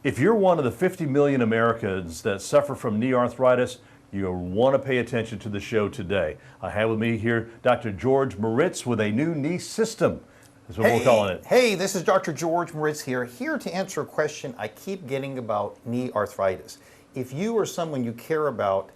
If you're one of the 50 million Americans that suffer from knee arthritis, you want to pay attention to the show today. I have with me here Dr. George Moritz with a new knee system. That's what we're calling it. Hey, this is Dr. George Moritz here to answer a question I keep getting about knee arthritis. If you or someone you care about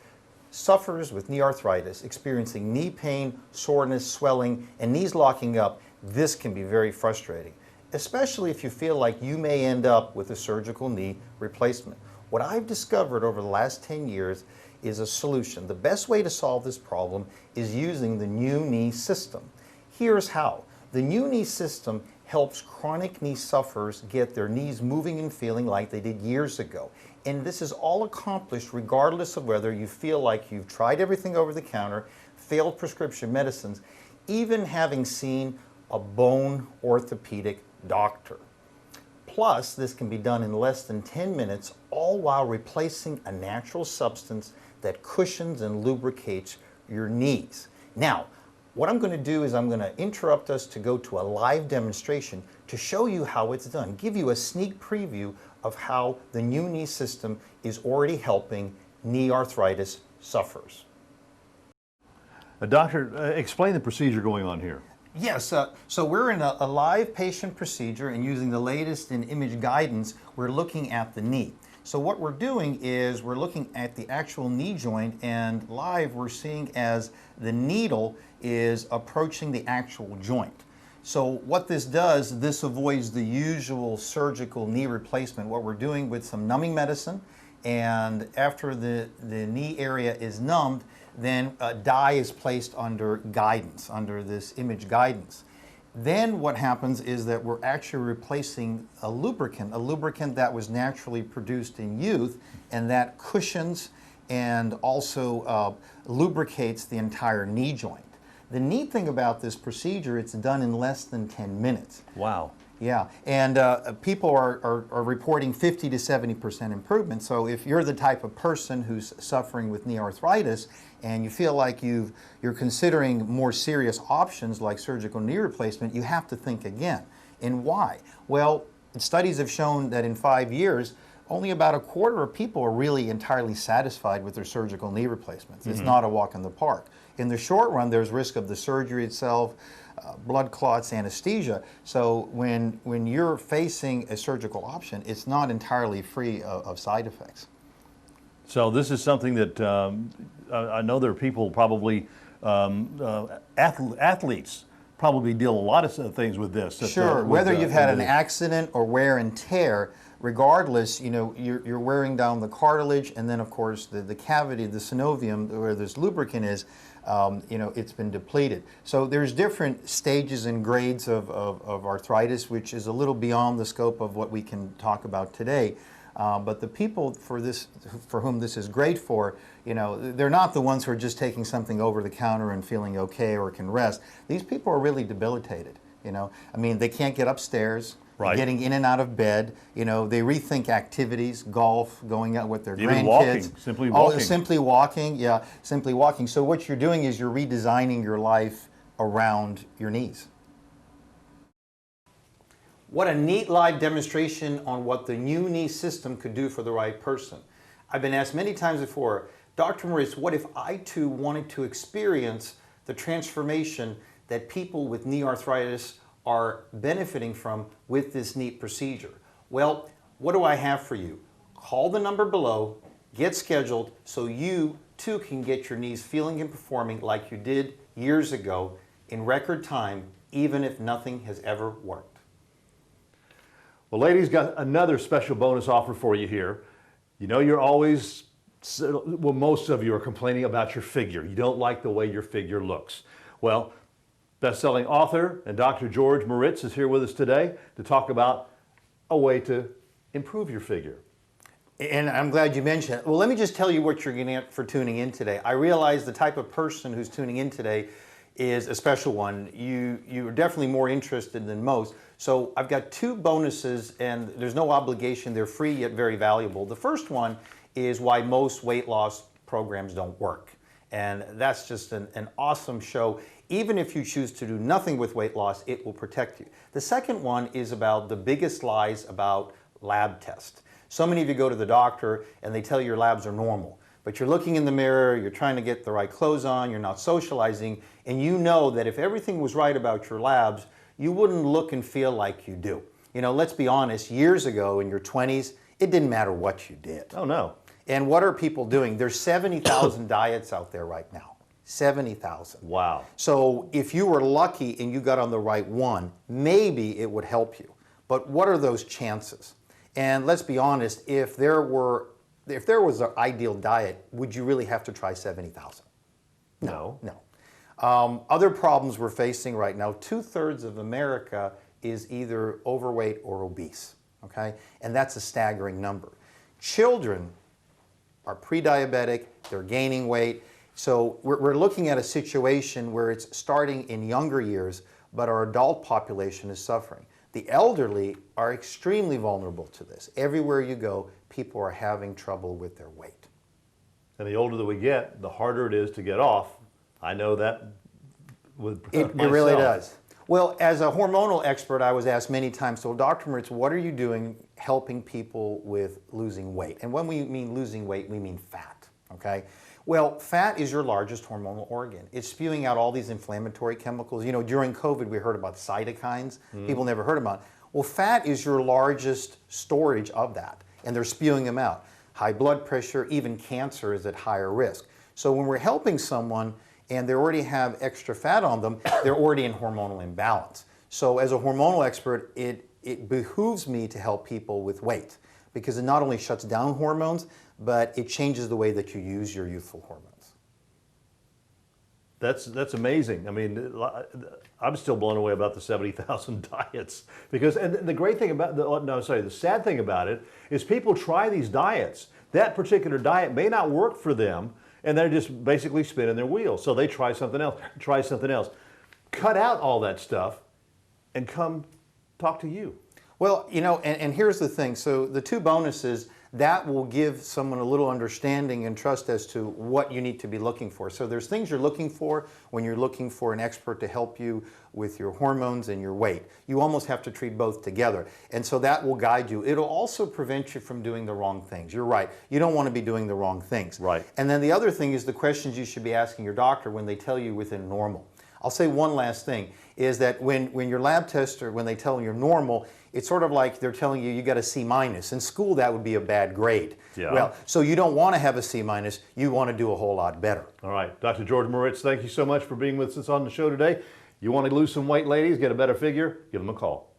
suffers with knee arthritis, experiencing knee pain, soreness, swelling, and knees locking up, this can be very frustrating, especially if you feel like you may end up with a surgical knee replacement. What I've discovered over the last 10 years is a solution. The best way to solve this problem is using the new knee system. Here's how. The new knee system helps chronic knee sufferers get their knees moving and feeling like they did years ago. And this is all accomplished regardless of whether you feel like you've tried everything over the counter, failed prescription medicines, even having seen a bone orthopedic doctor. Plus, this can be done in less than 10 minutes, all while replacing a natural substance that cushions and lubricates your knees. Now, what I'm going to do is I'm going to interrupt us to go to a live demonstration to show you how it's done, give you a sneak preview of how the new knee system is already helping knee arthritis sufferers. Doctor, explain the procedure going on here. Yes, so we're in a live patient procedure, and using the latest in image guidance, we're looking at the knee. So what we're doing is we're looking at the actual knee joint, and live we're seeing as the needle is approaching the actual joint. So what this does, this avoids the usual surgical knee replacement. What we're doing with some numbing medicine, and after the knee area is numbed, then a dye is placed under guidance, under this image guidance. Then what happens is that we're actually replacing a lubricant that was naturally produced in youth, and that cushions and also lubricates the entire knee joint. The neat thing about this procedure, it's done in less than 10 minutes. Wow. Yeah, and people are reporting 50 to 70% improvement. So if you're the type of person who's suffering with knee arthritis and you feel like you're considering more serious options like surgical knee replacement, you have to think again. And why? Well, studies have shown that in 5 years, only about a quarter of people are really entirely satisfied with their surgical knee replacements. It's not a walk in the park. In the short run, there's risk of the surgery itself, blood clots, anesthesia. So when you're facing a surgical option, it's not entirely free of side effects. So this is something that I know there are people probably, athletes probably deal a lot of things with this. Sure, whether you've had an accident or wear and tear, regardless, you know, you're wearing down the cartilage, and then of course the cavity, the synovium where this lubricant is, you know, it's been depleted. So there's different stages and grades of arthritis, which is a little beyond the scope of what we can talk about today. But the people for whom this is great for, you know, they're not the ones who are just taking something over the counter and feeling okay or can rest. These people are really debilitated, you know. I mean, they can't get upstairs. Right. Getting in and out of bed, you know, they rethink activities, golf, going out with their grandkids. Walking, simply walking. Oh, simply walking, yeah, simply walking. So what you're doing is you're redesigning your life around your knees. What a neat live demonstration on what the new knee system could do for the right person. I've been asked many times before, Dr. Moritz, what if I too wanted to experience the transformation that people with knee arthritis are benefiting from with this neat procedure? Well, what do I have for you? Call the number below, get scheduled, so you too can get your knees feeling and performing like you did years ago in record time, even if nothing has ever worked. Well, ladies, got another special bonus offer for you here. You know, you're always, well, most of you are complaining about your figure. You don't like the way your figure looks. Well, best-selling author and Dr. George Moritz is here with us today to talk about a way to improve your figure. And I'm glad you mentioned it. Well, let me just tell you what you're going to get for tuning in today. I realize the type of person who's tuning in today is a special one. You're definitely more interested than most. So I've got two bonuses, and there's no obligation. They're free yet very valuable. The first one is why most weight loss programs don't work. And that's just an awesome show. Even if you choose to do nothing with weight loss, it will protect you. The second one is about the biggest lies about lab tests. So many of you go to the doctor and they tell you your labs are normal, but you're looking in the mirror, you're trying to get the right clothes on, you're not socializing, and you know that if everything was right about your labs, you wouldn't look and feel like you do. You know, let's be honest, years ago in your 20s, it didn't matter what you did. Oh, no. And what are people doing? There's 70,000 diets out there right now. 70,000. Wow. So if you were lucky and you got on the right one, maybe it would help you. But what are those chances? And let's be honest, if there was an ideal diet, would you really have to try 70,000? No. No. Other problems we're facing right now, 2/3 of America is either overweight or obese, okay? And that's a staggering number. Children are pre-diabetic, they're gaining weight. So we're looking at a situation where it's starting in younger years, but our adult population is suffering. The elderly are extremely vulnerable to this. Everywhere you go, people are having trouble with their weight. And the older that we get, the harder it is to get off. I know that with It myself. really does. Well, as a hormonal expert, I was asked many times, so Dr. Moritz, what are you doing helping people with losing weight? And when we mean losing weight, we mean fat, okay? Well, fat is your largest hormonal organ. It's spewing out all these inflammatory chemicals. You know, during COVID, we heard about cytokines. People never heard about it. Well, fat is your largest storage of that, and they're spewing them out. High blood pressure, even cancer is at higher risk. So when we're helping someone and they already have extra fat on them, they're already in hormonal imbalance. So as a hormonal expert, it behooves me to help people with weight, because it not only shuts down hormones, but it changes the way that you use your youthful hormones. That's amazing. I mean, I'm still blown away about the 70,000 diets, because, and the great thing about the sad thing about it is people try these diets. That particular diet may not work for them, and they're just basically spinning their wheels. So they try something else. Cut out all that stuff and come talk to you. Well, you know, and here's the thing. So the two bonuses, that will give someone a little understanding and trust as to what you need to be looking for. So there's things you're looking for when you're looking for an expert to help you with your hormones and your weight. You almost have to treat both together. And so that will guide you. It'll also prevent you from doing the wrong things. You're right. You don't want to be doing the wrong things. Right. And then the other thing is the questions you should be asking your doctor when they tell you within normal. I'll say one last thing, is that when your lab tester, when they tell you you're normal, it's sort of like they're telling you got a C-. In school, that would be a bad grade. Yeah. Well, so you don't want to have a C-, you want to do a whole lot better. All right, Dr. George Moritz, thank you so much for being with us on the show today. You want to lose some weight, ladies, get a better figure, give them a call.